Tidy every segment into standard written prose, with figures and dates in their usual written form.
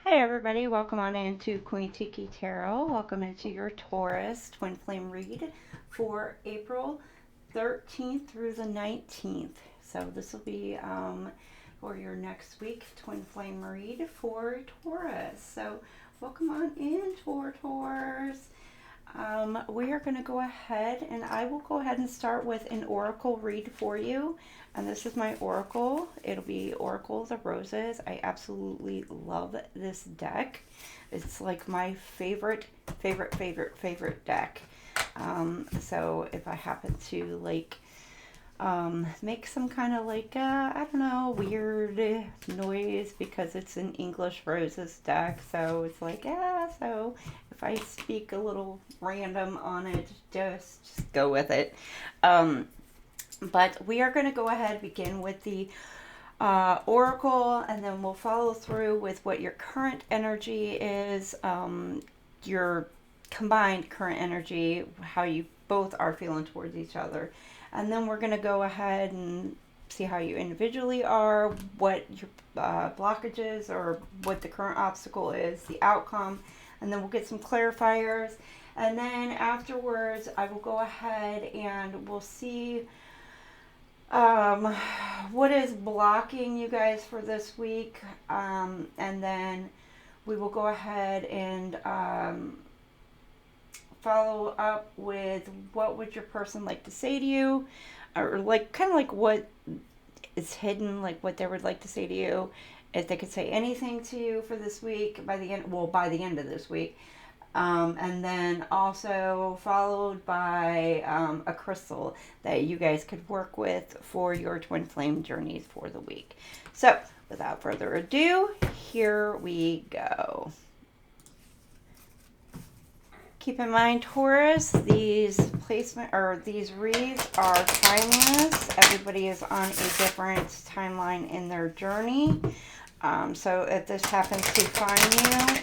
Hi everybody, welcome on into QueenTiki Tarot. Welcome into your Taurus twin flame read for April 13th through the 19th. So this will be for your next week twin flame read for Taurus. So welcome on in, Taurus. We are going to go ahead and I will go ahead and start with an oracle read for you. And this is my oracle. It'll be Oracle of the Roses. I absolutely love this deck. It's like my favorite deck. So if I happen to make some kind of I don't know, weird noise because it's an English Roses deck. So it's so if I speak a little random on it, just go with it. But we are going to go ahead and begin with the oracle, and then we'll follow through with what your current energy is, your combined current energy, how you both are feeling towards each other. And then we're going to go ahead and see how you individually are, what your blockages or what the current obstacle is, the outcome, and then we'll get some clarifiers. And then afterwards, I will go ahead and we'll see what is blocking you guys for this week, and then we will go ahead and follow up with what would your person like to say to you, or what is hidden, what they would like to say to you, if they could say anything to you for this week by the end of this week. And then also followed by a crystal that you guys could work with for your twin flame journeys for the week. So without further ado, here we go. Keep in mind, Taurus, these reads are timeless. Everybody is on a different timeline in their journey. So if this happens to find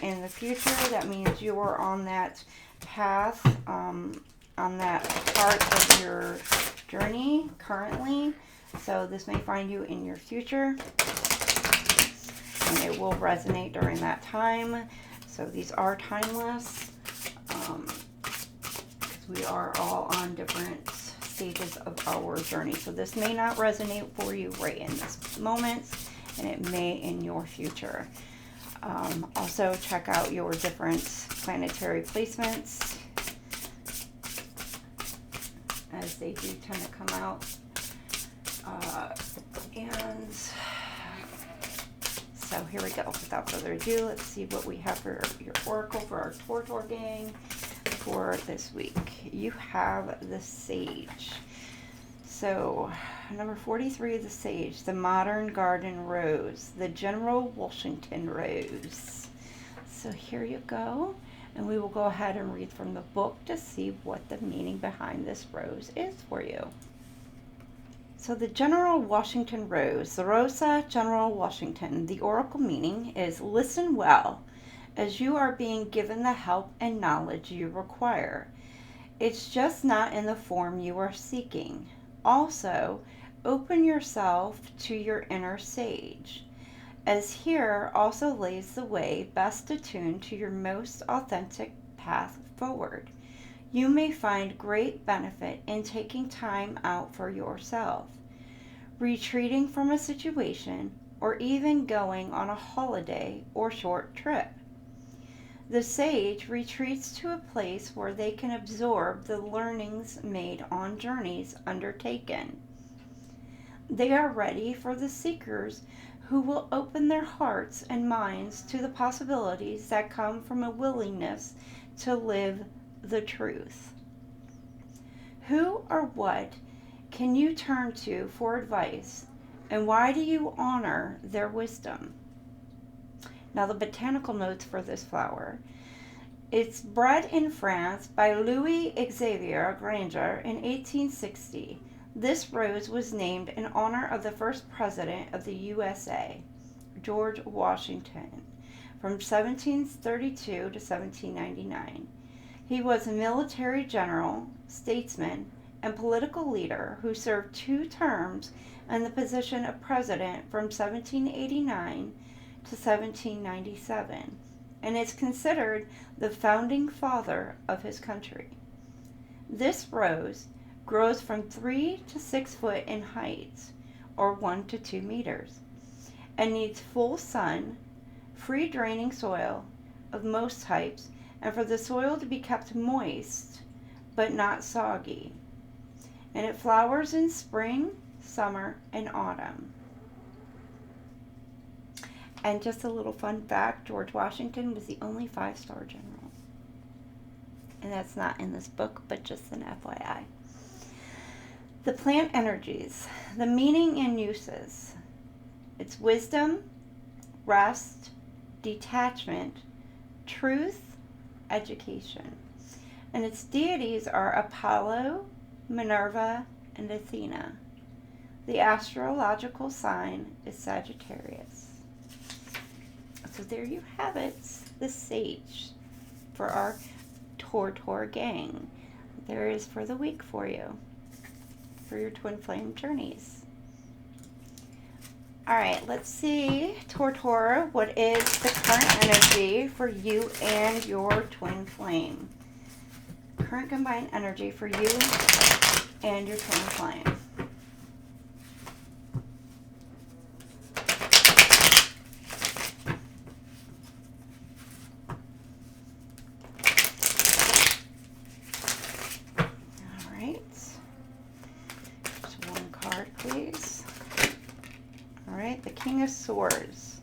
you in the future, that means you are on that path, on that part of your journey currently. So this may find you in your future, and it will resonate during that time. So these are timeless, because we are all on different stages of our journey. So this may not resonate for you right in this moment, and it may in your future. Also, check out your different planetary placements, as they do tend to come out. And so here we go. Without further ado, let's see what we have for your oracle for our Taur gang for this week. You have the Sage. So number 43, the Sage, the Modern Garden Rose, the General Washington Rose. So here you go, and we will go ahead and read from the book to see what the meaning behind this rose is for you. So the General Washington Rose, the Rosa General Washington, the oracle meaning is listen well, as you are being given the help and knowledge you require. It's just not in the form you are seeking. Also, open yourself to your inner sage, as here also lays the way best attuned to your most authentic path forward. You may find great benefit in taking time out for yourself, retreating from a situation, or even going on a holiday or short trip. The sage retreats to a place where they can absorb the learnings made on journeys undertaken. They are ready for the seekers who will open their hearts and minds to the possibilities that come from a willingness to live the truth. Who or what can you turn to for advice, and why do you honor their wisdom? Now, the botanical notes for this flower. It's bred in France by Louis Xavier Granger in 1860. This rose was named in honor of the first president of the USA, George Washington, from 1732 to 1799. He was a military general, statesman, and political leader who served 2 terms in the position of president from 1789 to 1797, and is considered the founding father of his country. This rose grows from 3 to 6 foot in height, or 1 to 2 meters, and needs full sun, free draining soil of most types, and for the soil to be kept moist but not soggy. And it flowers in spring, summer, and autumn. And just a little fun fact, George Washington was the only 5-star general. And that's not in this book, but just an FYI. The plant energies, the meaning and uses. It's wisdom, rest, detachment, truth, education. And its deities are Apollo, Minerva, and Athena. The astrological sign is Sagittarius. So there you have it, the sage for our Taur gang. There is for the week for you, for your twin flame journeys. All right, let's see, Taur, what is the current energy for you and your twin flame? Current combined energy for you and your twin flame. All right. Just one card, please. All right, the King of Swords.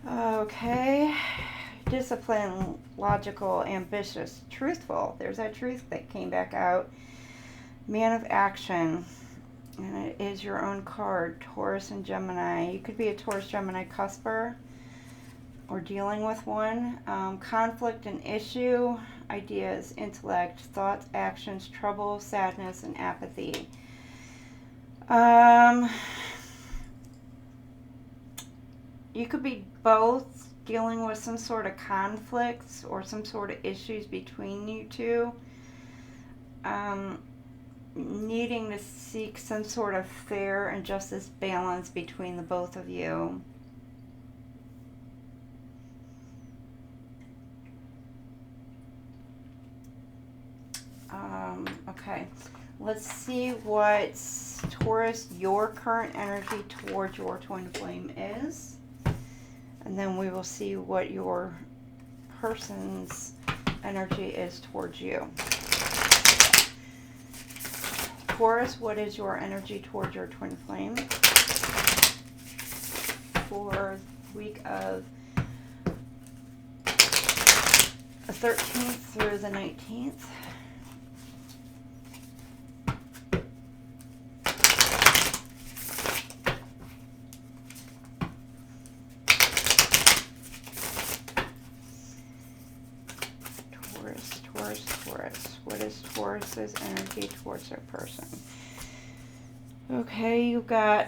Okay. Disciplined, logical, ambitious, truthful. There's that truth that came back out. Man of action. And it is your own card, Taurus and Gemini. You could be a Taurus Gemini cusper or dealing with one. Conflict and issue, ideas, intellect, thoughts, actions, trouble, sadness, and apathy. You could be both, dealing with some sort of conflicts or some sort of issues between you two. Needing to seek some sort of fair and justice balance between the both of you. Okay, let's see what Taurus, your current energy towards your twin flame is. And then we will see what your person's energy is towards you. Taurus, what is your energy towards your twin flame for the week of the 13th through the 19th? Taurus. What is Taurus's energy towards their person? Okay, you got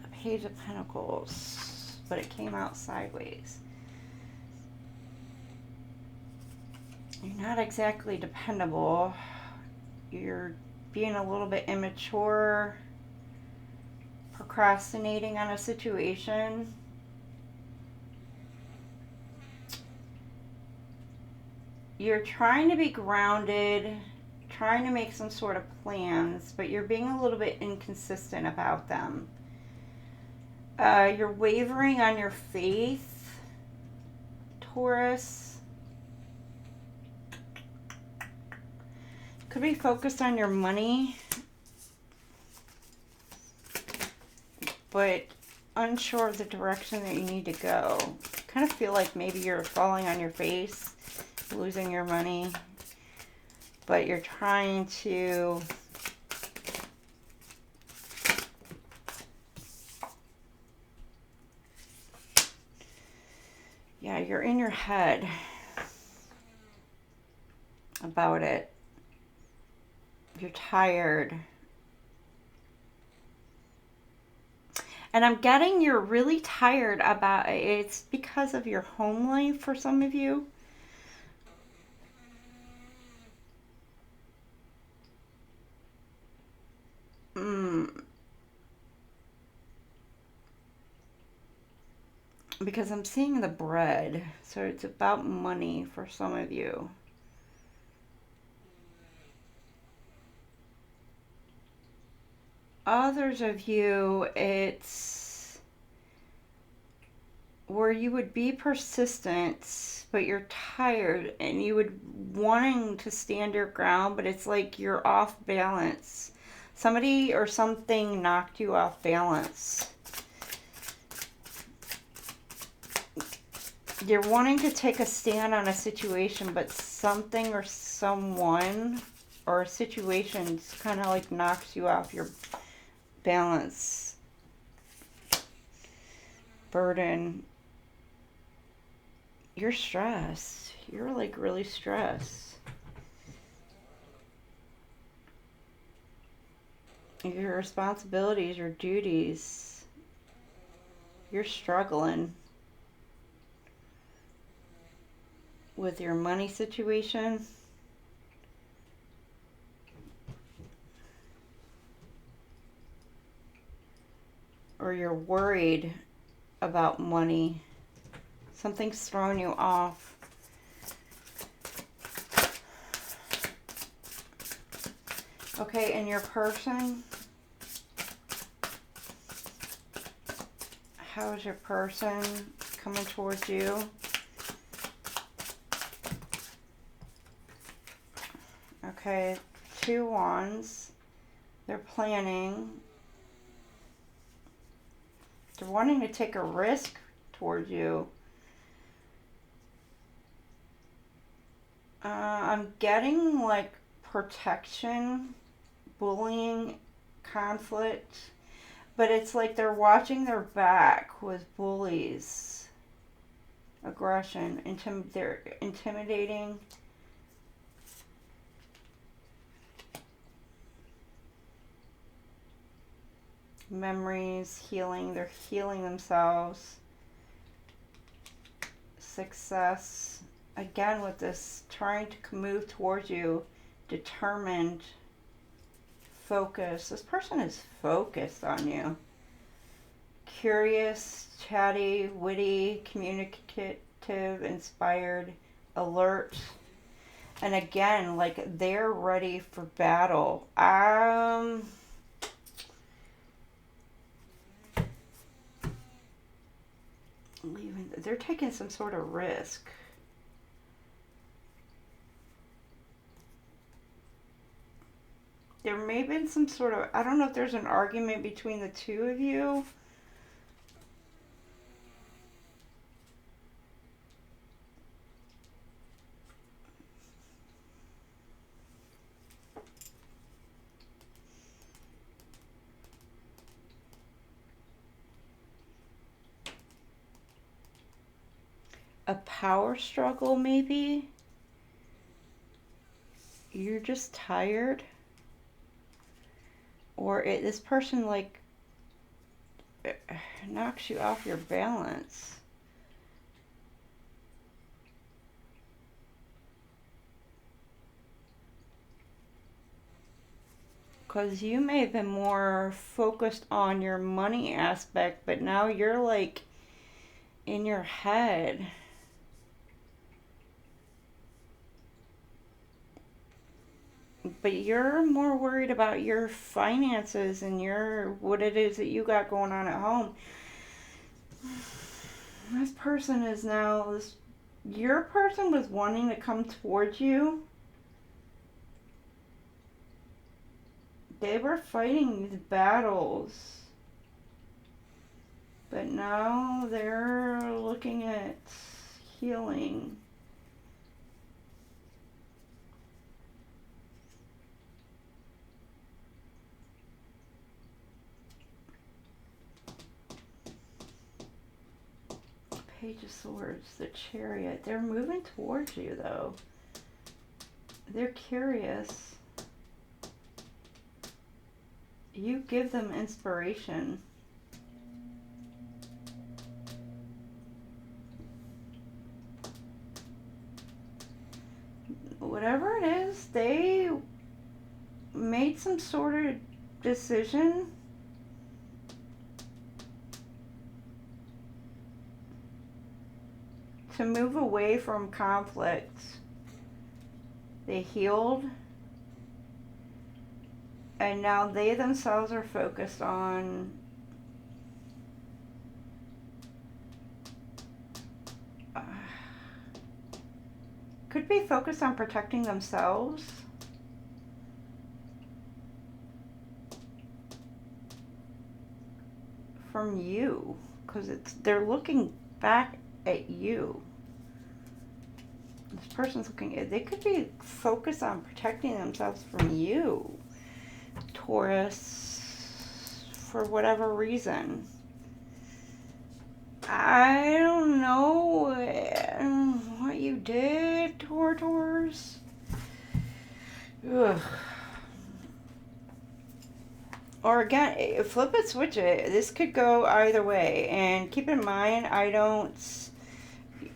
a Page of Pentacles, but it came out sideways. You're not exactly dependable. You're being a little bit immature, procrastinating on a situation. You're trying to be grounded, trying to make some sort of plans, but you're being a little bit inconsistent about them. You're wavering on your faith, Taurus. Could be focused on your money, but unsure of the direction that you need to go. Kind of feel like maybe you're falling on your face, losing your money, but you're trying to you're in your head about it. You're tired. And I'm getting you're really tired about it. It's because of your home life for some of you. Because I'm seeing the bread. So it's about money for some of you. Others of you, it's where you would be persistent, but you're tired and you would wanting to stand your ground, but it's like you're off balance. Somebody or something knocked you off balance. You're wanting to take a stand on a situation, but something or someone or a situation kind of like knocks you off your balance. Burden. You're stressed. You're like really stressed. Your responsibilities, your duties. You're struggling with your money situation. Or you're worried about money. Something's throwing you off. Okay, and your person? How is your person coming towards you? Okay, 2 wands. They're planning. They're wanting to take a risk towards you. I'm getting like protection, bullying, conflict, but it's like they're watching their back with bullies, aggression, they're intimidating. Memories, healing, they're healing themselves. Success. Again with this, trying to move towards you, determined, focused. This person is focused on you. Curious, chatty, witty, communicative, inspired, alert. And again, like they're ready for battle. They're taking some sort of risk. There may have been some sort of, I don't know if there's an argument between the two of you. A power struggle maybe. You're just tired. Or this person like knocks you off your balance. Because you may have been more focused on your money aspect, but now you're like in your head. But you're more worried about your finances and what it is that you got going on at home. This person is now, your person was wanting to come towards you. They were fighting these battles. But now they're looking at healing. Page of Swords, the Chariot. They're moving towards you, though. They're curious. You give them inspiration. they made some sort of decision to move away from conflict. They healed, and now they themselves are focused on could be focused on protecting themselves. From you, because they're looking back at you. This person's looking at, they could be focused on protecting themselves from you, Taurus, for whatever reason. I don't know what you did, Taurus. Ugh. Or again, flip it, switch it. This could go either way. And keep in mind, I don't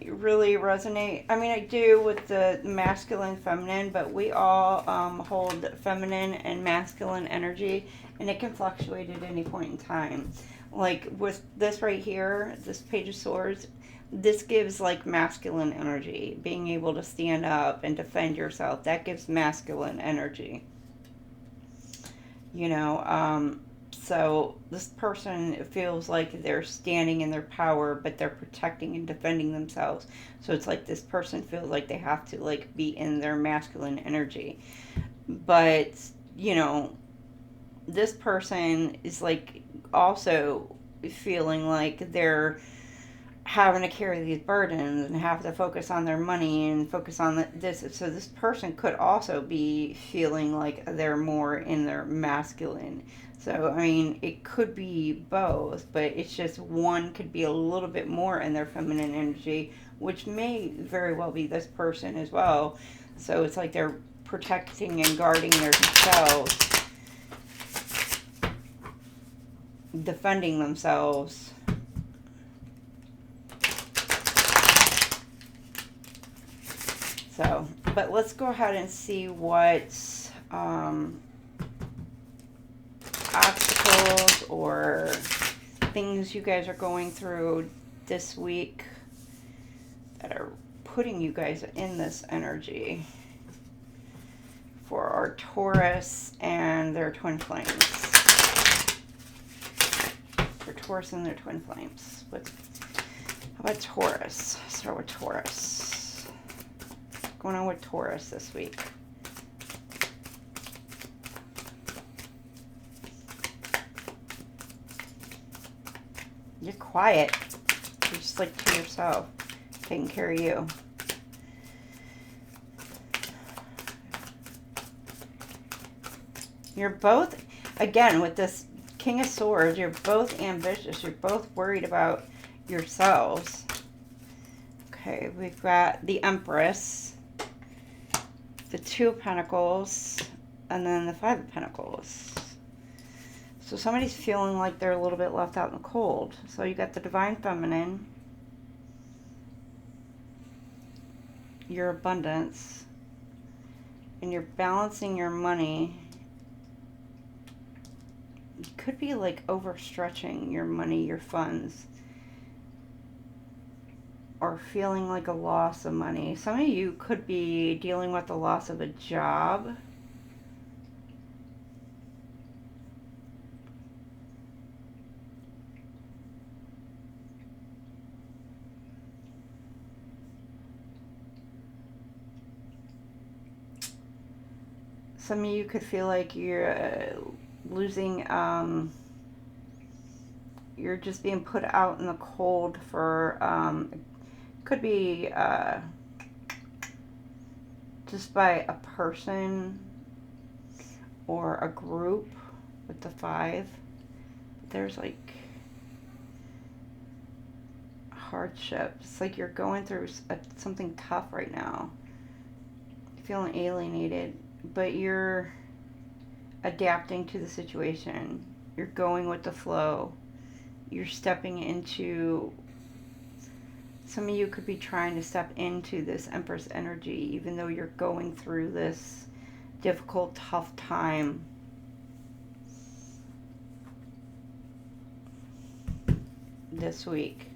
really resonate. I mean, I do with the masculine, feminine, but we all hold feminine and masculine energy, and it can fluctuate at any point in time. Like with this right here, this Page of Swords, this gives like masculine energy. Being able to stand up and defend yourself, that gives masculine energy. You know, so this person feels like they're standing in their power, but they're protecting and defending themselves. So it's like this person feels like they have to like be in their masculine energy. But, you know, this person is like also feeling like they're having to carry these burdens and have to focus on their money and focus on this. So this person could also be feeling like they're more in their masculine. So, I mean, it could be both, but it's just one could be a little bit more in their feminine energy, which may very well be this person as well. So it's like they're protecting and guarding themselves, defending themselves. So, but let's go ahead and see what obstacles or things you guys are going through this week that are putting you guys in this energy for our Taurus and their twin flames. For Taurus and their twin flames. How about Taurus? Let's start with Taurus. What's going on with Taurus this week? You're quiet. You're just like to yourself, taking care of you. You're both, again, with this King of Swords, you're both ambitious. You're both worried about yourselves. Okay, we've got the Empress, the Two of Pentacles, and then the Five of Pentacles. So somebody's feeling like they're a little bit left out in the cold. So you got the Divine Feminine, your abundance, and you're balancing your money. You could be like overstretching your money, your funds, or feeling like a loss of money. Some of you could be dealing with the loss of a job. Some of you could feel like you're losing, you're just being put out in the cold for, could be just by a person or a group with the 5. There's like hardship. It's like you're going through something tough right now. You're feeling alienated, but you're adapting to the situation. You're going with the flow. You're stepping into, some of you could be trying to step into this Empress energy, even though you're going through this difficult, tough time. This week.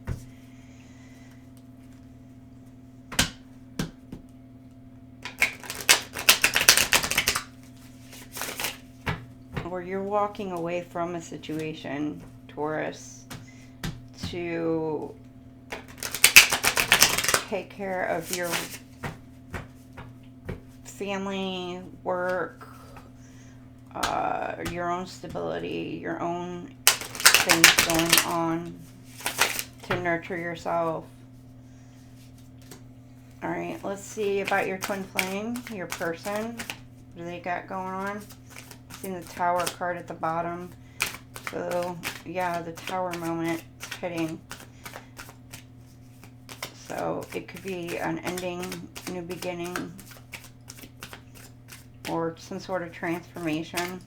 Or you're walking away from a situation, Taurus, to take care of your family, work, your own stability, your own things going on, to nurture yourself. All right, let's see about your twin flame, your person. What do they got going on? Seeing the Tower card at the bottom. So, yeah, the Tower moment hitting. So, it could be an ending, new beginning, or some sort of transformation.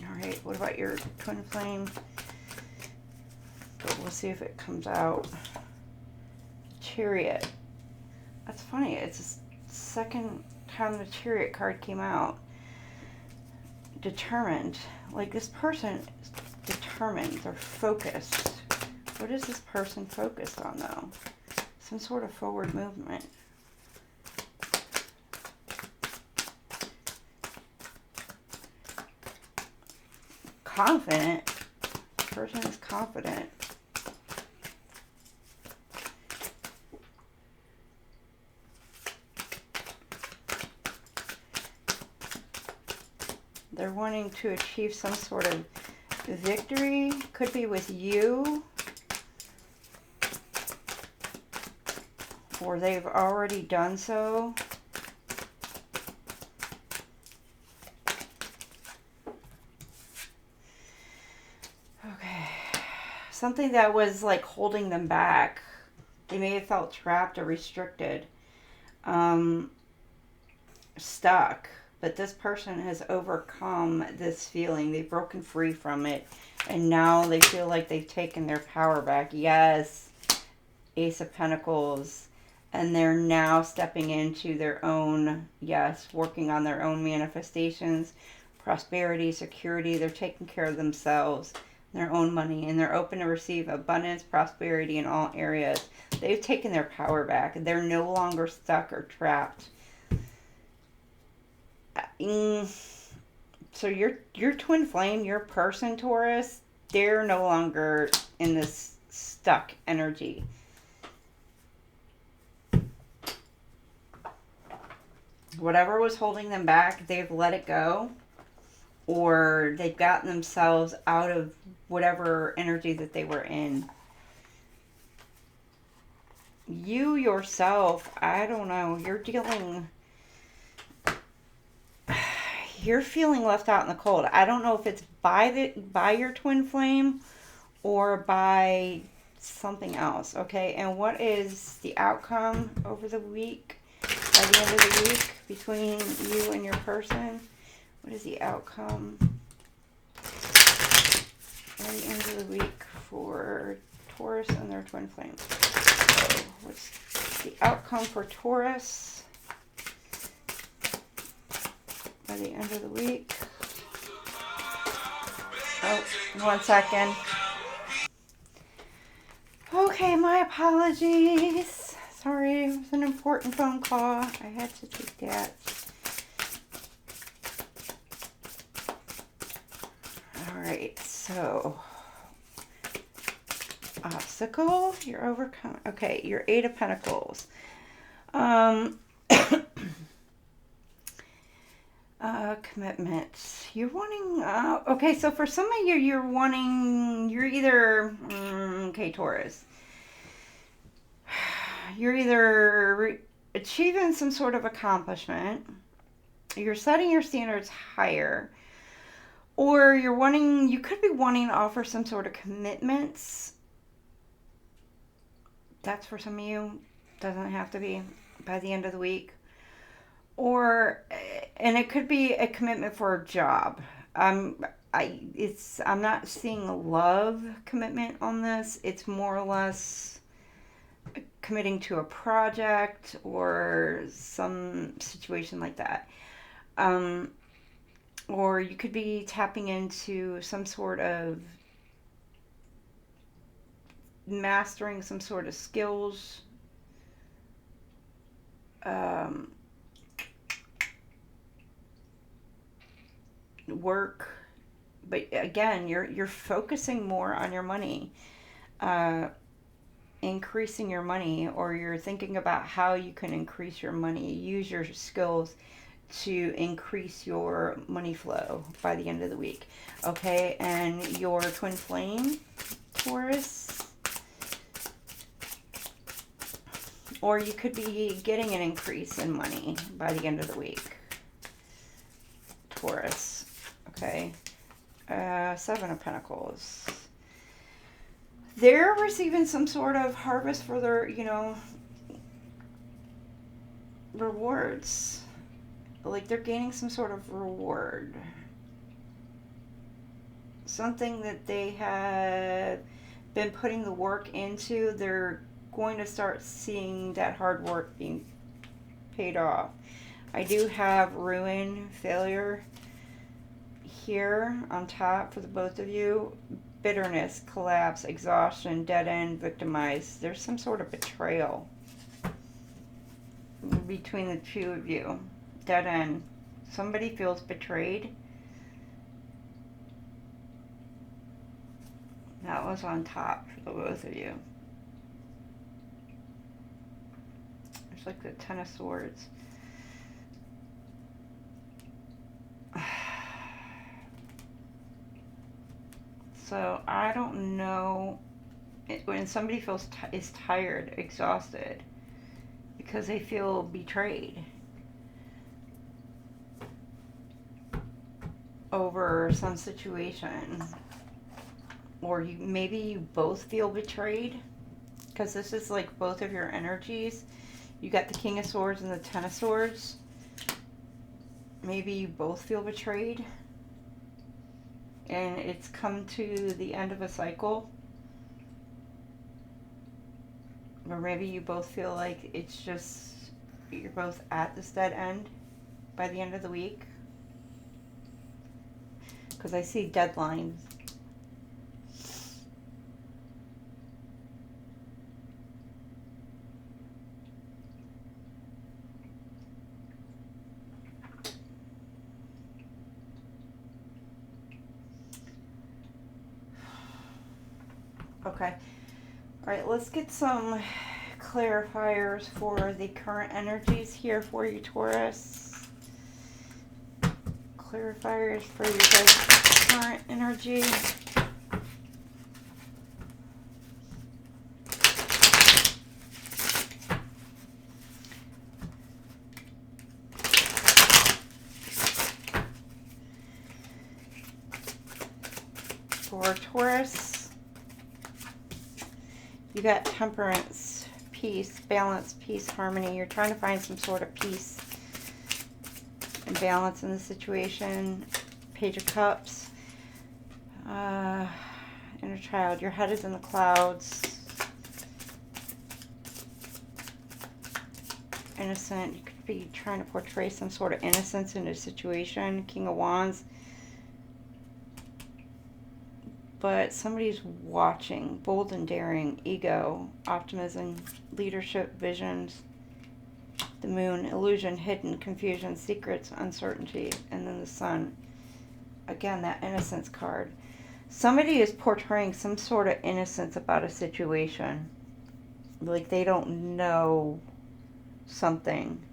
Alright, what about your twin flame? But we'll see if it comes out. Chariot. That's funny. It's the second time the Chariot card came out. Determined. Like, this person is determined. They're focused. What is this person focused on, though? Some sort of forward movement. Confident. The person is confident. They're wanting to achieve some sort of victory. Could be with you. Or they've already done so. Okay. Something that was like holding them back. They may have felt trapped or restricted. Stuck. But this person has overcome this feeling. They've broken free from it. And now they feel like they've taken their power back. Yes. Ace of Pentacles. And they're now stepping into their own, yes, working on their own manifestations, prosperity, security. They're taking care of themselves, their own money. And they're open to receive abundance, prosperity in all areas. They've taken their power back. They're no longer stuck or trapped. So your twin flame, your person, Taurus, they're no longer in this stuck energy. Whatever was holding them back, they've let it go, or they've gotten themselves out of whatever energy that they were in. You yourself, I don't know, you're feeling left out in the cold. I don't know if it's by your twin flame or by something else, okay? And what is the outcome over the week, by the end of the week, between you and your person? What is the outcome by the end of the week for Taurus and their twin flame? So, what's the outcome for Taurus by the end of the week? Oh, 1 second. Okay, my apologies. Sorry, it was an important phone call. I had to take that. Alright, so obstacle, you're overcome. Okay, your 8 of Pentacles. Commitment. You're wanting, okay, so for some of you, you're either, okay, Taurus. You're either achieving some sort of accomplishment, you're setting your standards higher, or you could be wanting to offer some sort of commitments. That's for some of you. Doesn't have to be by the end of the week. And it could be a commitment for a job. I'm not seeing a love commitment on this. It's more or less committing to a project or some situation like that. Or you could be tapping into some sort of mastering some sort of skills. Work. But again, you're focusing more on your money. Increasing your money, or you're thinking about how you can increase your money. Use your skills to increase your money flow by the end of the week. Okay, and your twin flame, Taurus, or you could be getting an increase in money by the end of the week, Taurus. Okay, Seven of Pentacles. They're receiving some sort of harvest for their, rewards. Like they're gaining some sort of reward. Something that they have been putting the work into, they're going to start seeing that hard work being paid off. I do have ruin, failure here on top for the both of you. Bitterness, collapse, exhaustion, dead end, victimized. There's some sort of betrayal between the two of you. Dead end. Somebody feels betrayed. That was on top for the both of you. It's like the Ten of Swords. So I don't know when somebody is tired, exhausted, because they feel betrayed over some situation, or maybe you both feel betrayed, because this is like both of your energies. You got the King of Swords and the Ten of Swords. Maybe you both feel betrayed, and it's come to the end of a cycle. Or maybe you both feel like it's just, you're both at this dead end by the end of the week. Because I see deadlines. Okay. All right, let's get some clarifiers for the current energies here for you, Taurus. Clarifiers for your guys' current energy. For Taurus, you got temperance, peace, balance, peace, harmony. You're trying to find some sort of peace and balance in the situation. Page of Cups. Inner child. Your head is in the clouds. Innocent. You could be trying to portray some sort of innocence in a situation. King of Wands. But somebody's watching. Bold and daring. Ego. Optimism. Leadership. Visions. The moon. Illusion. Hidden. Confusion. Secrets. Uncertainty. And then the sun. Again, that innocence card. Somebody is portraying some sort of innocence about a situation. Like they don't know something.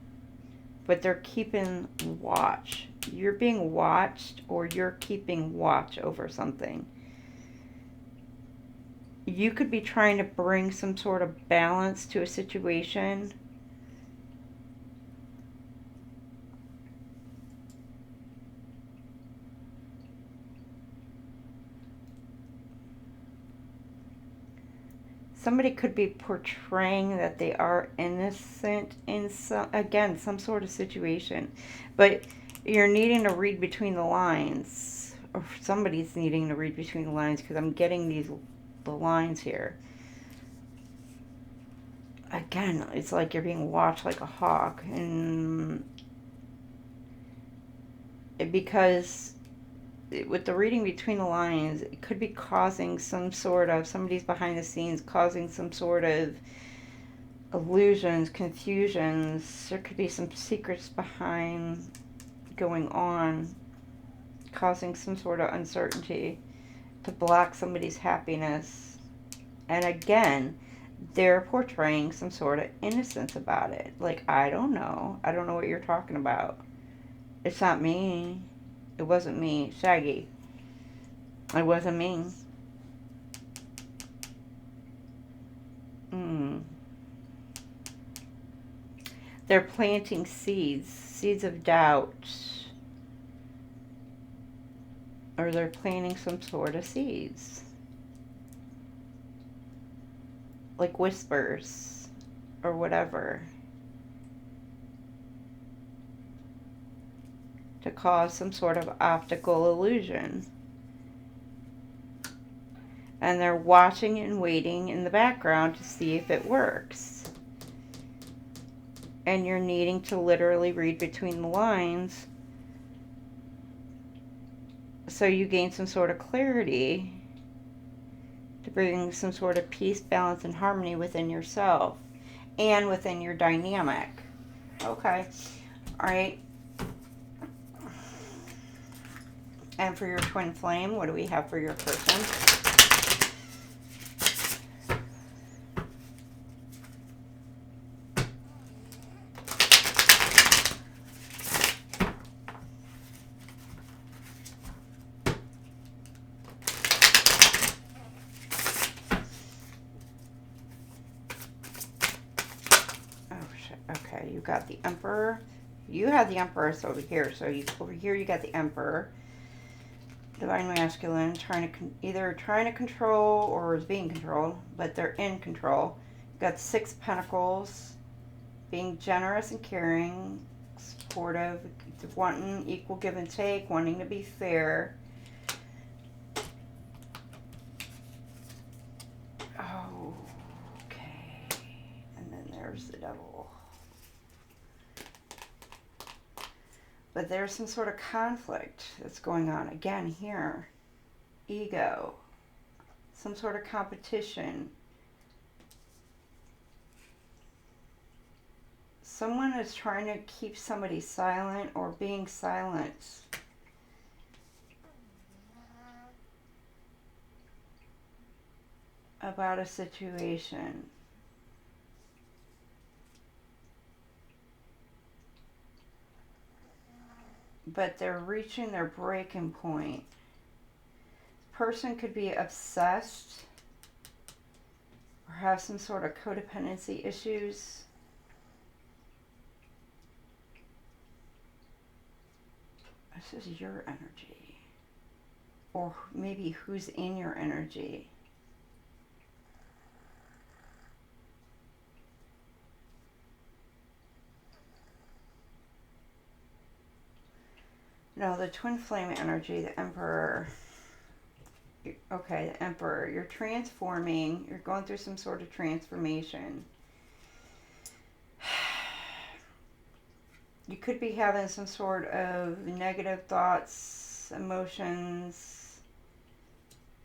But they're keeping watch. You're being watched, or you're keeping watch over something. You could be trying to bring some sort of balance to a situation. Somebody could be portraying that they are innocent in some sort of situation. But you're needing to read between the lines. Or somebody's needing to read between the lines, because I'm getting the lines here. again, it's like you're being watched like a hawk. And because with the reading between the lines, it could be causing some sort of, somebody's behind the scenes causing some sort of illusions, confusions. There could be some secrets behind going on, causing some sort of uncertainty to block somebody's happiness. And again, they're portraying some sort of innocence about it. Like, I don't know what you're talking about. It's not me. It wasn't me. Shaggy. It wasn't me. They're planting seeds of doubt. Or they're planting some sort of seeds. Like whispers or whatever. To cause some sort of optical illusion. And they're watching and waiting in the background to see if it works. And you're needing to literally read between the lines so you gain some sort of clarity to bring some sort of peace, balance, and harmony within yourself and within your dynamic. Okay. All right. And for your twin flame, what do we have for your person? Okay, you got the Emperor. You had the Empress over here. So over here you got the Emperor. Divine Masculine, either trying to control or is being controlled, but they're in control. You got the Six of Pentacles, being generous and caring, supportive, wanting equal give and take, wanting to be fair. Oh, okay. And then there's the Devil. But there's some sort of conflict that's going on again here. Ego. Some sort of competition. Someone is trying to keep somebody silent or being silent. About a situation. But they're reaching their breaking point. Person could be obsessed or have some sort of codependency issues. This is your energy. Or maybe who's in your energy. No, the twin flame energy, the Emperor. Okay, the Emperor. You're transforming. You're going through some sort of transformation. You could be having some sort of negative thoughts, emotions,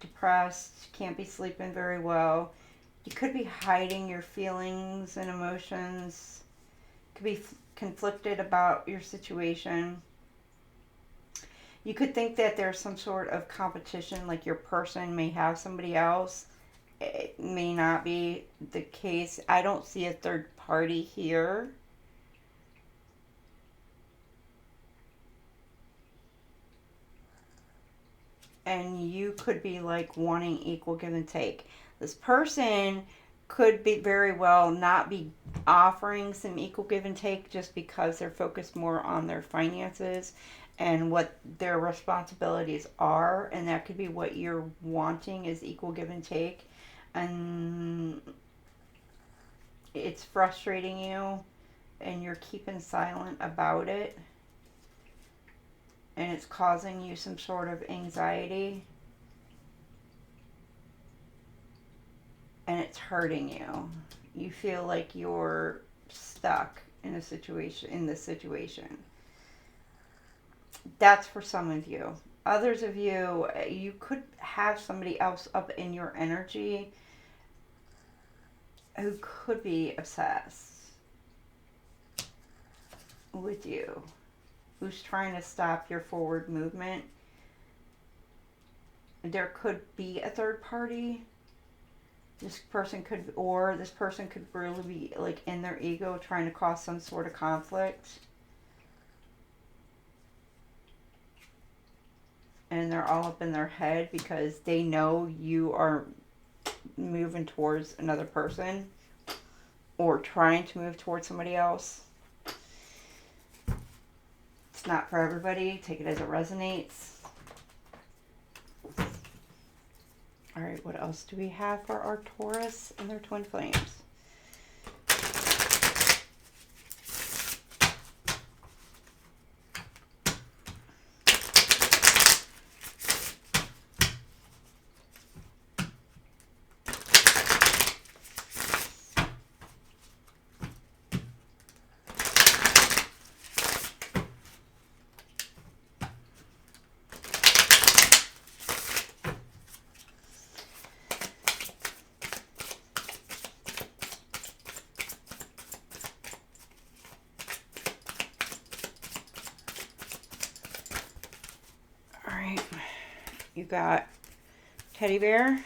depressed, can't be sleeping very well. You could be hiding your feelings and emotions. Could be conflicted about your situation. You could think that there's some sort of competition, like your person may have somebody else. It may not be the case. I don't see a third party here. And you could be like wanting equal give and take. This person could be very well not be offering some equal give and take just because they're focused more on their finances and what their responsibilities are, and that could be what you're wanting is equal give and take, and it's frustrating you and you're keeping silent about it, and it's causing you some sort of anxiety, and it's hurting you. You feel like you're stuck in a situation, in this situation. That's for some of you. Others of you, you could have somebody else up in your energy who could be obsessed with you, who's trying to stop your forward movement. There could be a third party. This person could really be like in their ego trying to cause some sort of conflict. And they're all up in their head because they know you are moving towards another person or trying to move towards somebody else. It's not for everybody. Take it as it resonates. All right, what else do we have for our Taurus and their twin flames? You got teddy bear,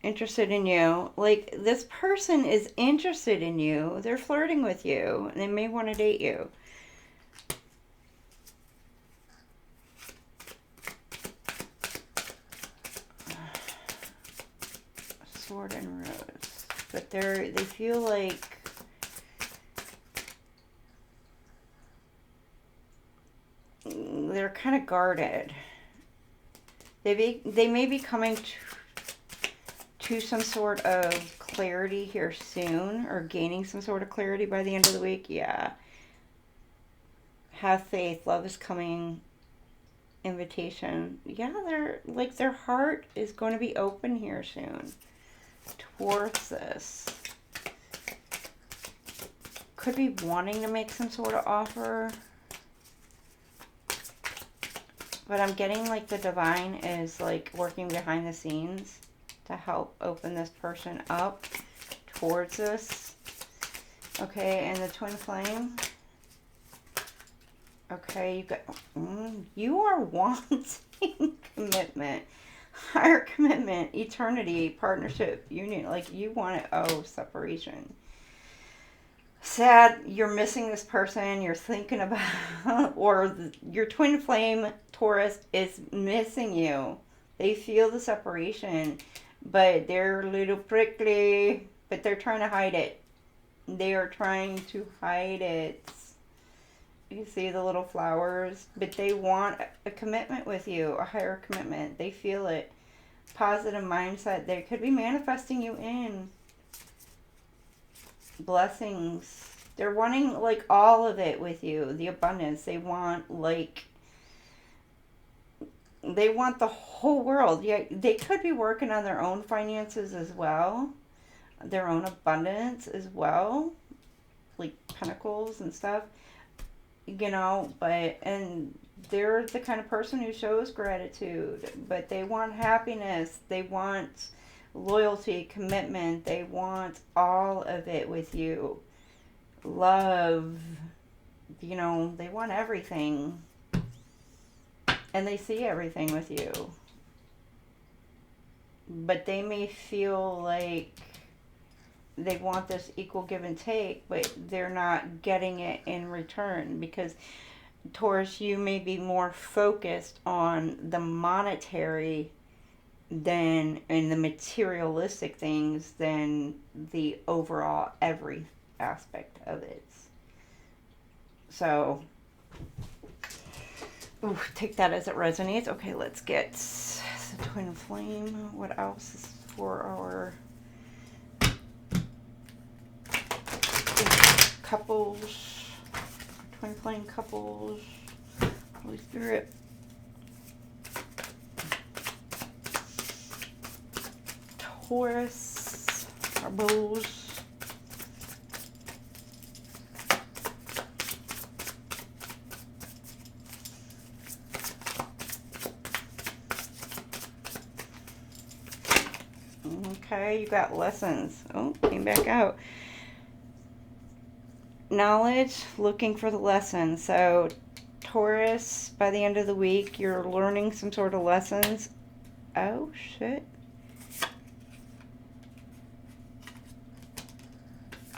interested in you. Like, this person is interested in you. They're flirting with you. They may want to date you. Sword and rose. But they feel like they're kind of guarded. They may be coming to some sort of clarity here soon, or gaining some sort of clarity by the end of the week. Yeah. Have faith. Love is coming. Invitation. Yeah, their heart is going to be open here soon towards this. Could be wanting to make some sort of offer. But I'm getting like the divine is like working behind the scenes to help open this person up towards this. Okay, and the twin flame. Okay, you are wanting commitment, higher commitment, eternity, partnership, union. Like, you want it. Oh, separation. Sad, you're missing this person, you're thinking about, or your twin flame Taurus is missing you. They feel the separation, but they're a little prickly, but they're trying to hide it. They are trying to hide it. You see the little flowers, but they want a commitment with you, a higher commitment. They feel it. Positive mindset. They could be manifesting you in blessings. They're wanting like all of it with you, the abundance. They want the whole world. Yeah, they could be working on their own finances as well, their own abundance as well, like pentacles and stuff, you know. And they're the kind of person who shows gratitude, but they want happiness. They want loyalty, commitment. They want all of it with you. Love, you know, they want everything. And they see everything with you. But they may feel like they want this equal give and take, but they're not getting it in return, because Taurus, you may be more focused on the monetary than in the materialistic things than the overall every aspect of it. So take that as it resonates. Okay, let's get the twin flame. What else is for our couples, twin flame couples? Holy Spirit. Taurus, our bulls, Okay, you got lessons. Oh, came back out. Knowledge, looking for the lesson. So Taurus, by the end of the week, you're learning some sort of lessons. Oh, shit.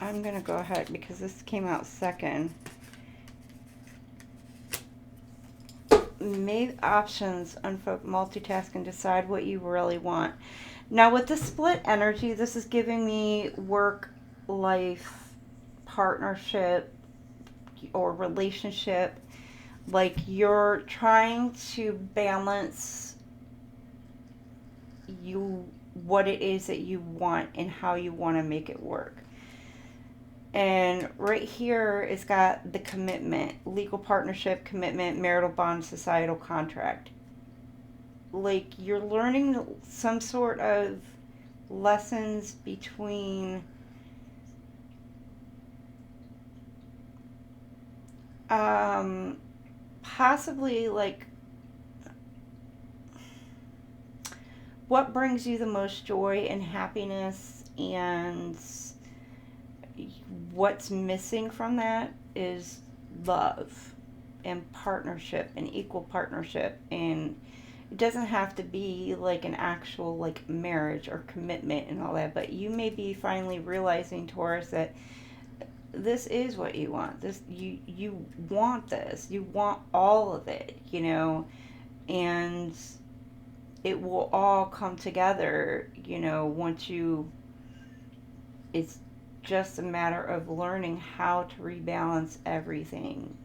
I'm going to go ahead because this came out second. Make options, multitask, and decide what you really want. Now, with the split energy, this is giving me work, life, partnership, or relationship. Like you're trying to balance what it is that you want and how you want to make it work. And right here, it's got the commitment, legal partnership, commitment, marital bond, societal contract. Like you're learning some sort of lessons between possibly like what brings you the most joy and happiness, and what's missing from that is love and partnership and equal partnership. And it doesn't have to be like an actual like marriage or commitment and all that, but you may be finally realizing, Taurus, that this is what you want. This you want this. You want all of it, you know, and it will all come together, you know, once you, it's just a matter of learning how to rebalance everything.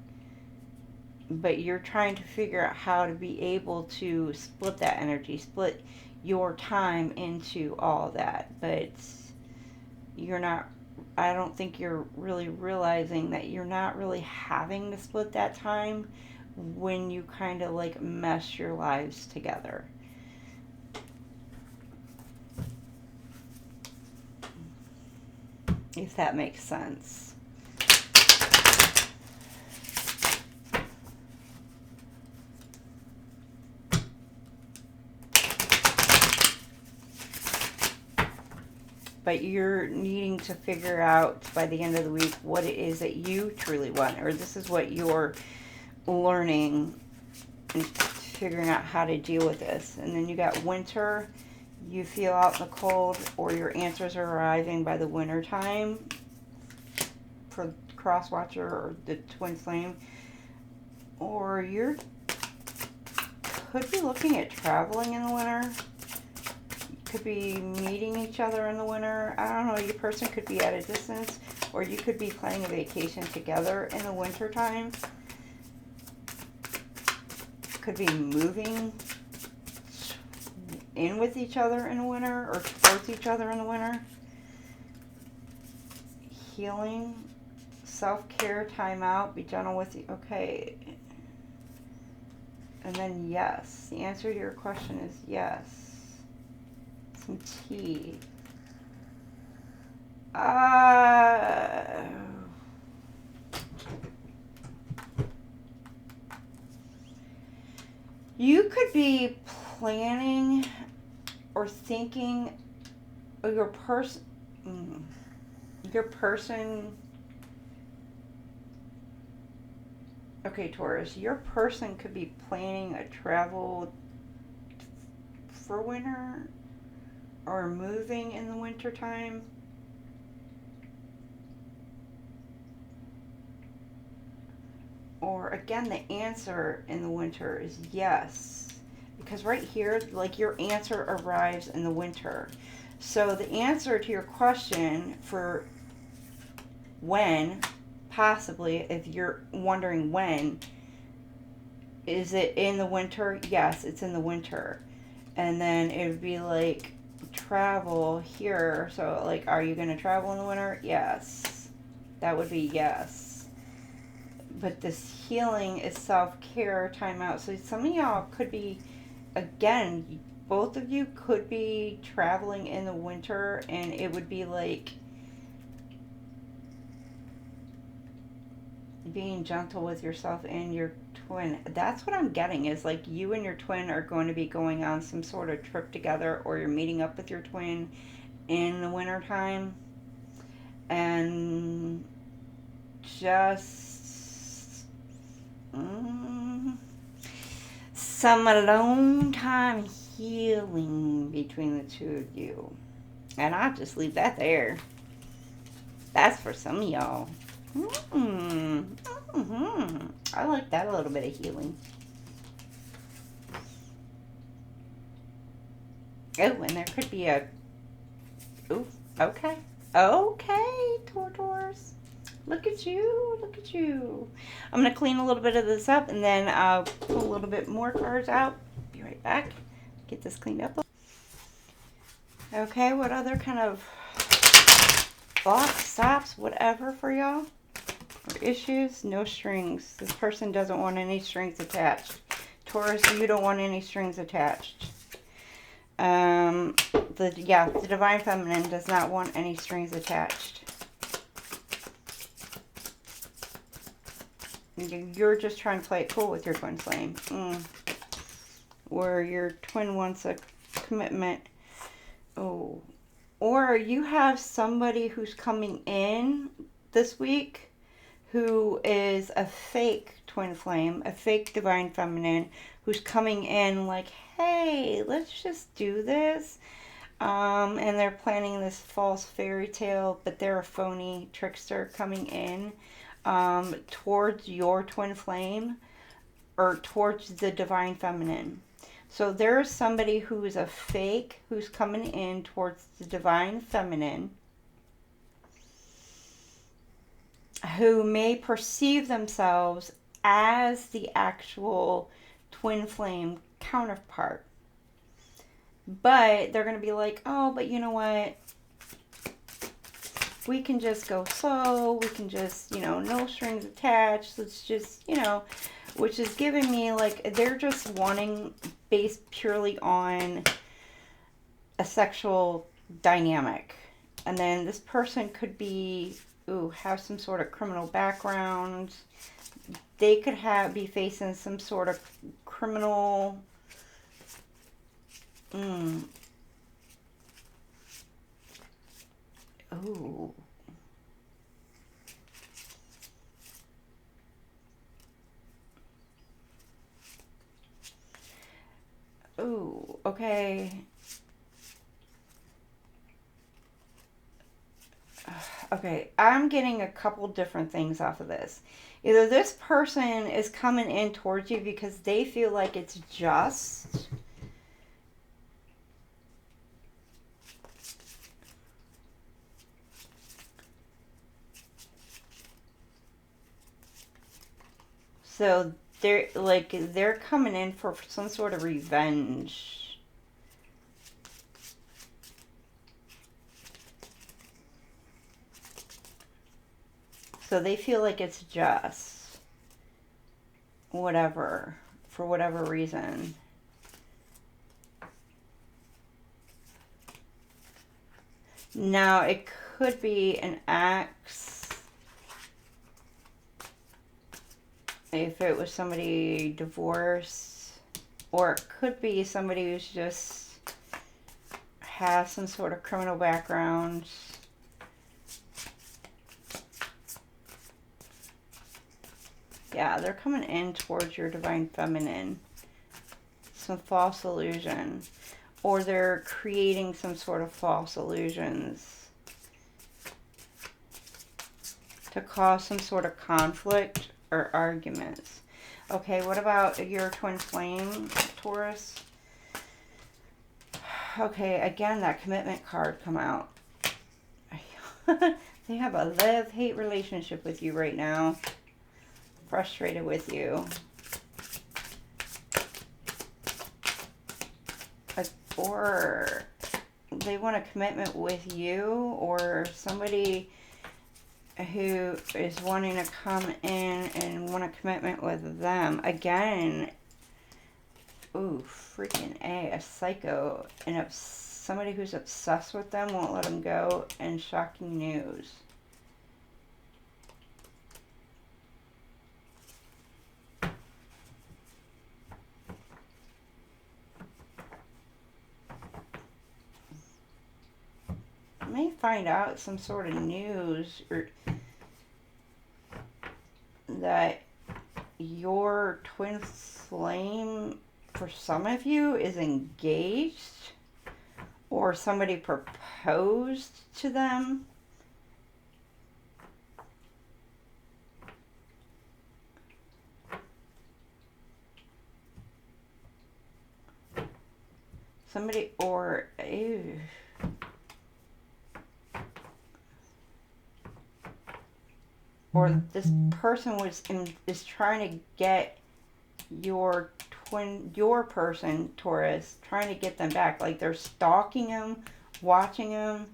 But you're trying to figure out how to be able to split that energy, split your time into all that. But you're not, I don't think you're really realizing that you're not really having to split that time when you kind of like mesh your lives together. If that makes sense. But you're needing to figure out by the end of the week what it is that you truly want, or this is what you're learning and figuring out how to deal with this. And then you got winter. You feel out in the cold, or your answers are arriving by the winter time for Crosswatcher or the Twinflame. Or you could be looking at traveling in the winter. You could be meeting each other in the winter. I don't know, your person could be at a distance, or you could be planning a vacation together in the winter time. Could be moving in with each other in the winter, or towards each other in the winter. Healing, self-care, time out, be gentle with you. Okay. And then yes. The answer to your question is yes. Some tea. You could be planning or thinking your person, okay, Taurus, your person could be planning a travel for winter or moving in the winter time. Or again, the answer in the winter is yes. Because right here, like your answer arrives in the winter. So the answer to your question for when, possibly, if you're wondering when, is it in the winter? Yes, it's in the winter. And then it would be like travel here. So like, are you going to travel in the winter? Yes. That would be yes. But this healing is self-care, time out. So some of y'all could be, again, both of you could be traveling in the winter, and it would be like being gentle with yourself and your twin. That's what I'm getting, is like you and your twin are going to be going on some sort of trip together, or you're meeting up with your twin in the wintertime. And just some alone time healing between the two of you. And I'll just leave that there. That's for some of y'all. I like that, a little bit of healing. Oh, and there could be a... Ooh, okay. Okay, Taurus. Look at you. Look at you. I'm going to clean a little bit of this up, and then I'll pull a little bit more cards out. Be right back. Get this cleaned up. Okay, what other kind of thoughts, stops, whatever for y'all? Or issues? No strings. This person doesn't want any strings attached. Taurus, you don't want any strings attached. The Divine Feminine does not want any strings attached. You're just trying to play it cool with your twin flame. Or your twin wants a commitment. Oh. Or you have somebody who's coming in this week who is a fake twin flame, a fake Divine Feminine, who's coming in like, hey, let's just do this. And they're planning this false fairy tale, but they're a phony trickster coming in towards your twin flame or towards the Divine Feminine. So there's somebody who is a fake who's coming in towards the Divine Feminine who may perceive themselves as the actual twin flame counterpart. But they're going to be like, oh, but you know what? We can just go slow. We can just, no strings attached. Let's just, which is giving me like, they're just wanting based purely on a sexual dynamic. And then this person could be, have some sort of criminal background. They could be facing some sort of criminal... Ooh. Ooh, okay. Okay, I'm getting a couple different things off of this. Either this person is coming in towards you because they feel like it's just... So they're coming in for some sort of revenge. So they feel like it's just whatever, for whatever reason. Now it could be an ex. If it was somebody divorced, or it could be somebody who's just has some sort of criminal background. Yeah, they're coming in towards your Divine Feminine. Some false illusion. Or they're creating some sort of false illusions to cause some sort of conflict or arguments. Okay, what about your twin flame, Taurus? Okay, again, that commitment card come out. They have a love-hate relationship with you right now. Frustrated with you. Or they want a commitment with you, or somebody who is wanting to come in and want a commitment with them. Again, ooh, freaking a psycho. And somebody who's obsessed with them won't let them go, and shocking news. find out some sort of news or that your twin flame, for some of you, is engaged, or somebody proposed to them. Somebody, or ew. Or this person is trying to get your person, Taurus, trying to get them back. Like they're stalking them, watching them.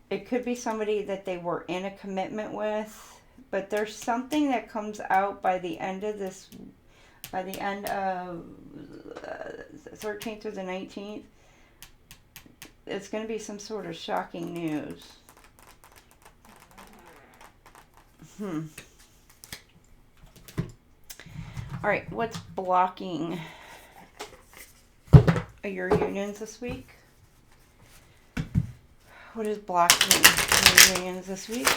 It could be somebody that they were in a commitment with, but there's something that comes out by the end of this, by the end of 13th through the 19th. It's going to be some sort of shocking news. All right, what's blocking your unions this week? What is blocking your unions this week?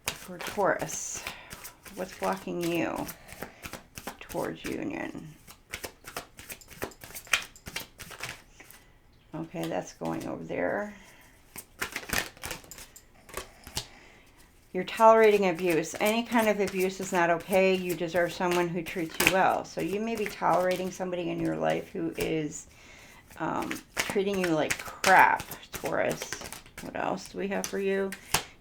For Taurus, what's blocking you towards union? Okay, that's going over there. You're tolerating abuse. Any kind of abuse is not okay. You deserve someone who treats you well. So you may be tolerating somebody in your life who is treating you like crap, Taurus. What else do we have for you?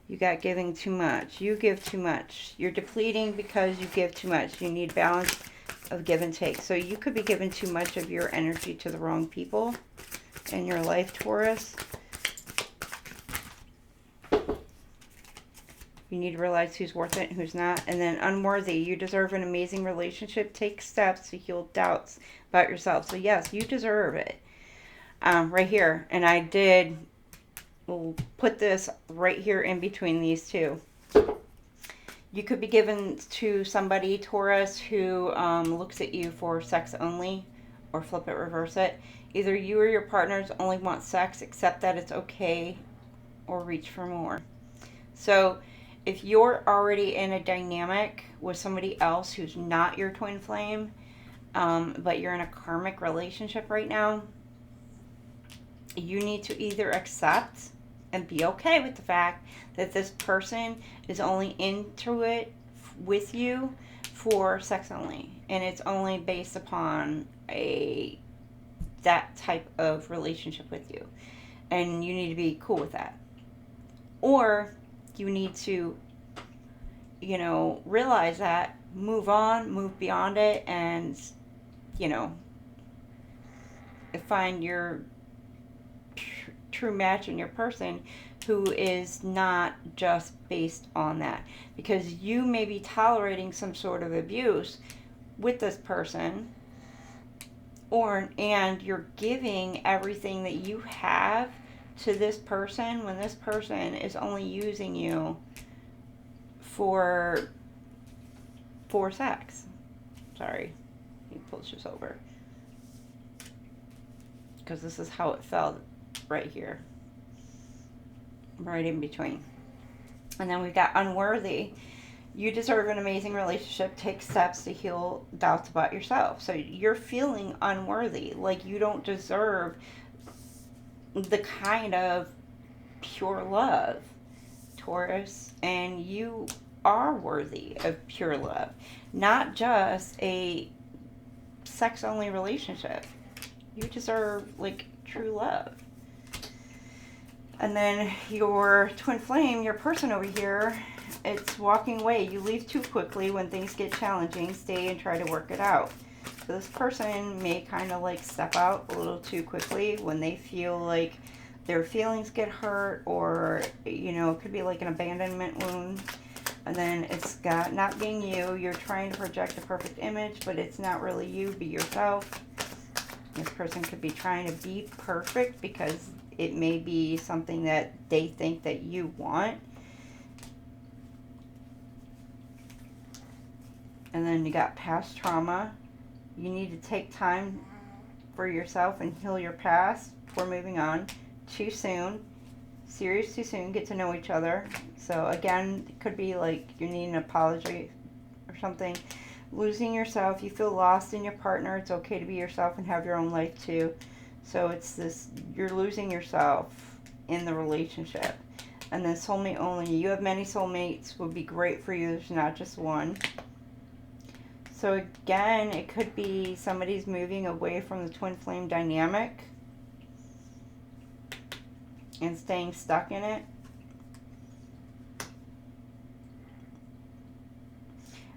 You got giving too much. You give too much. You're depleting because you give too much. You need balance of give and take. So you could be giving too much of your energy to the wrong people in your life, Taurus. You need to realize who's worth it and who's not. And then unworthy. You deserve an amazing relationship. Take steps to heal doubts about yourself. So yes, you deserve it. Right here. And I did put this right here in between these two. You could be given to somebody, Taurus, who looks at you for sex only, or flip it, reverse it. Either you or your partners only want sex, accept that it's okay, or reach for more. So if you're already in a dynamic with somebody else who's not your twin flame, but you're in a karmic relationship right now, you need to either accept and be okay with the fact that this person is only into it with you for sex only, and it's only based upon that type of relationship with you, and you need to be cool with that. Or you need to, realize that, move on, move beyond it, and find your true match in your person who is not just based on that. Because you may be tolerating some sort of abuse with this person, and you're giving everything that you have to this person when this person is only using you for sex. Sorry, he pulls this over because this is how it felt right here, right in between. And then we've got unworthy. You deserve an amazing relationship. Take steps to heal doubts about yourself. So you're feeling unworthy, like you don't deserve the kind of pure love, Taurus, and you are worthy of pure love, not just a sex only relationship. You deserve true love. And then your twin flame, your person over here, it's walking away. You leave too quickly when things get challenging. Stay and try to work it out. So this person may kind of step out a little too quickly when they feel like their feelings get hurt, or it could be like an abandonment wound. And then it's got not being you. You're trying to project a perfect image, but it's not really you. Be yourself. This person could be trying to be perfect because it may be something that they think that you want. And then you got past trauma. You need to take time for yourself and heal your past before moving on. Too soon. Serious too soon. Get to know each other. So again, it could be like you need an apology or something. Losing yourself. You feel lost in your partner. It's okay to be yourself and have your own life too. So it's this, you're losing yourself in the relationship. And then soulmate only. You have many soulmates. Would be great for you. There's not just one. So again, it could be somebody's moving away from the twin flame dynamic and staying stuck in it.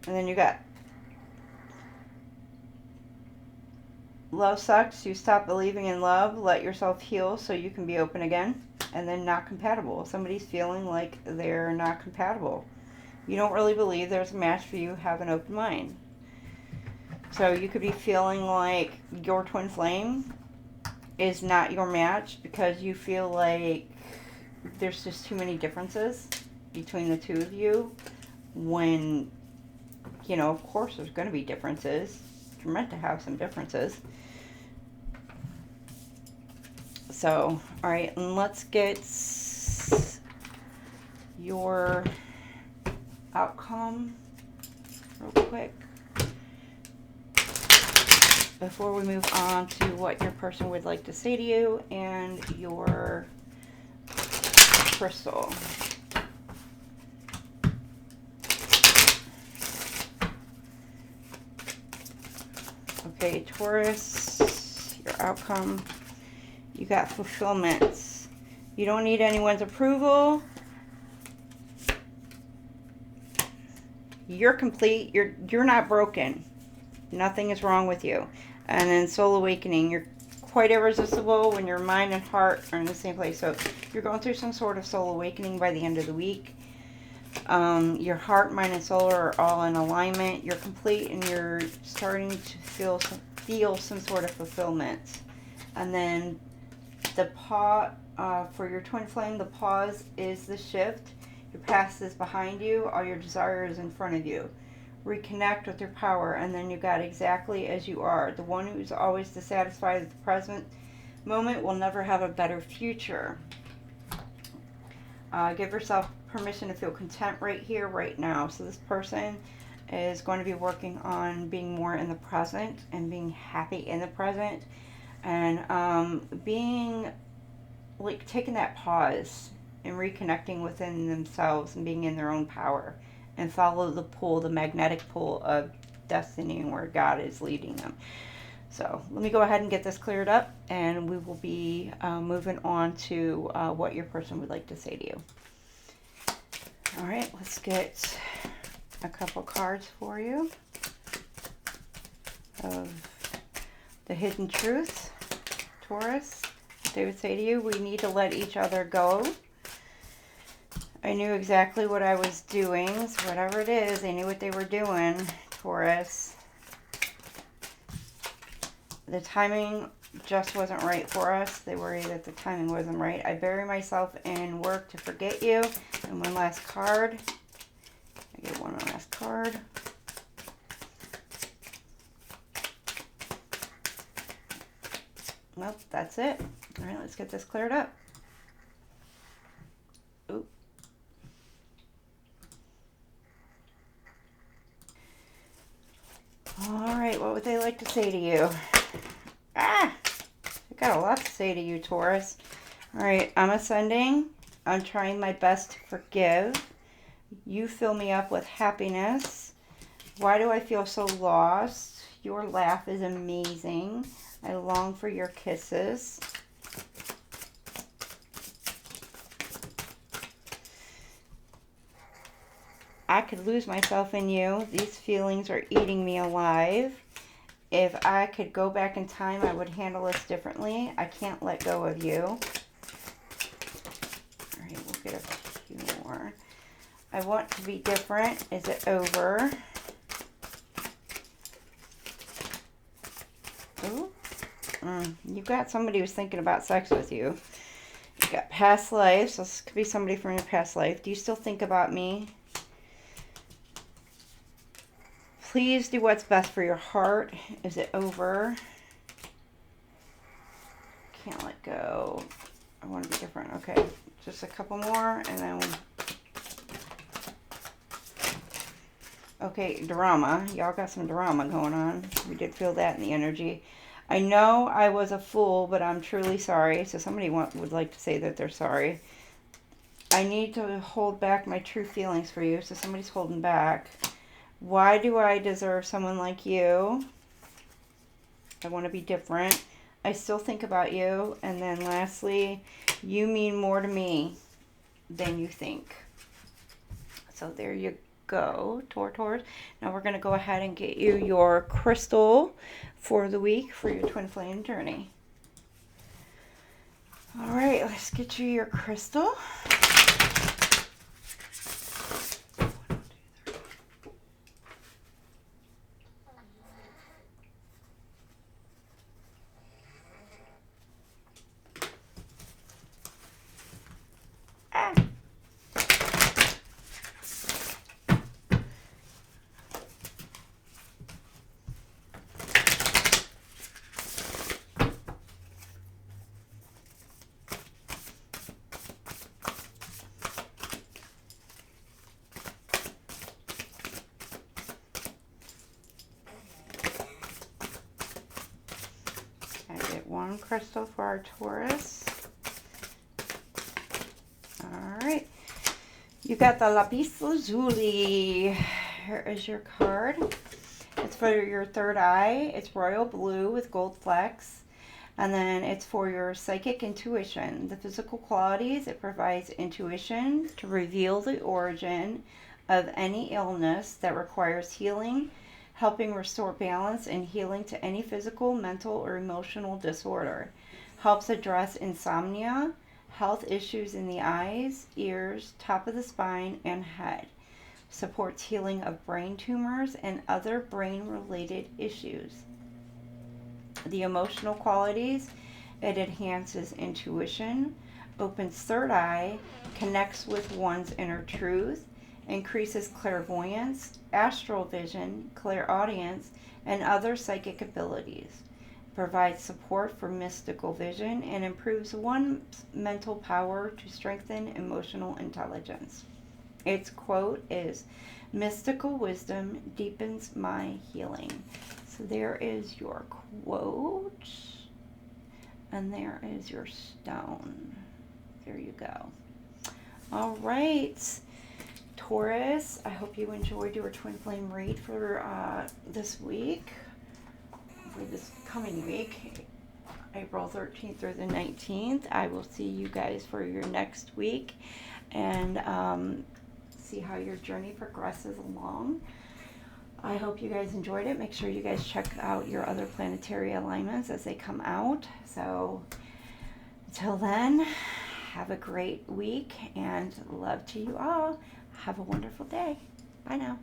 And then you got love sucks. You stop believing in love. Let yourself heal so you can be open again. And then not compatible. Somebody's feeling like they're not compatible. You don't really believe there's a match for you. Have an open mind. So you could be feeling like your twin flame is not your match because you feel like there's just too many differences between the two of you. When, you know, of course there's going to be differences. You're meant to have some differences. So, all right, and let's get your outcome real quick before we move on to what your person would like to say to you and your crystal. Okay, Taurus, your outcome. You got fulfillment. You don't need anyone's approval. You're complete. You're not broken. Nothing is wrong with you. And then soul awakening. You're quite irresistible when your mind and heart are in the same place. So you're going through some sort of soul awakening by the end of the week. Your heart, mind, and soul are all in alignment. You're complete and you're starting to feel some sort of fulfillment. And then the for your twin flame, the pause is the shift. Your past is behind you. All your desire is in front of you. Reconnect with your power. And then you got exactly as you are. The one who's always dissatisfied with the present moment will never have a better future. Give yourself permission to feel content right here, right now. So this person is going to be working on being more in the present and being happy in the present. And being, like, taking that pause and reconnecting within themselves and being in their own power. And follow the pull, the magnetic pull of destiny and where God is leading them. So let me go ahead and get this cleared up, and we will be moving on to what your person would like to say to you. All right, let's get a couple cards for you of the hidden truth. Taurus, they would say to you, we need to let each other go. I knew exactly what I was doing, so whatever it is, they knew what they were doing, Taurus. The timing just wasn't right for us. They worry that the timing wasn't right. I bury myself in work to forget you. And one last card. I get one last card. Well, that's it. All right, let's get this cleared up. Oop. All right, what would they like to say to you? I got a lot to say to you, Taurus. All right, I'm ascending. I'm trying my best to forgive. You fill me up with happiness. Why do I feel so lost? Your laugh is amazing. I long for your kisses. I could lose myself in you. These feelings are eating me alive. If I could go back in time, I would handle this differently. I can't let go of you. All right, we'll get a few more. I want to be different. Is it over? Ooh. You've got somebody who's thinking about sex with you. You've got past lives. So this could be somebody from your past life. Do you still think about me? Please do what's best for your heart. Is it over? Can't let go. I want to be different. Okay, just a couple more and then okay, drama. Y'all got some drama going on. We did feel that in the energy. I know I was a fool, but I'm truly sorry. So somebody would like to say that they're sorry. I need to hold back my true feelings for you. So somebody's holding back. Why do I deserve someone like you? I want to be different. I still think about you. And then lastly, you mean more to me than you think. So there you go, Taurus. Now we're going to go ahead and get you your crystal for the week for your twin flame journey. All right, let's get you your crystal. One crystal for our Taurus. All right. You got the Lapis Lazuli. Here is your card. It's for your third eye. It's royal blue with gold flecks. And then it's for your psychic intuition. The physical qualities, it provides intuition to reveal the origin of any illness that requires healing, helping restore balance and healing to any physical, mental, or emotional disorder. Helps address insomnia, health issues in the eyes, ears, top of the spine, and head. Supports healing of brain tumors and other brain-related issues. The emotional qualities, it enhances intuition, opens third eye, connects with one's inner truth, increases clairvoyance, astral vision, clairaudience, and other psychic abilities. Provides support for mystical vision and improves one's mental power to strengthen emotional intelligence. Its quote is, "Mystical wisdom deepens my healing." So there is your quote, and there is your stone. There you go. All right, Taurus, I hope you enjoyed your twin flame read for this week, for this coming week, April 13th through the 19th. I will see you guys for your next week and see how your journey progresses along. I hope you guys enjoyed it. Make sure you guys check out your other planetary alignments as they come out. So until then, have a great week and love to you all. Have a wonderful day. Bye now.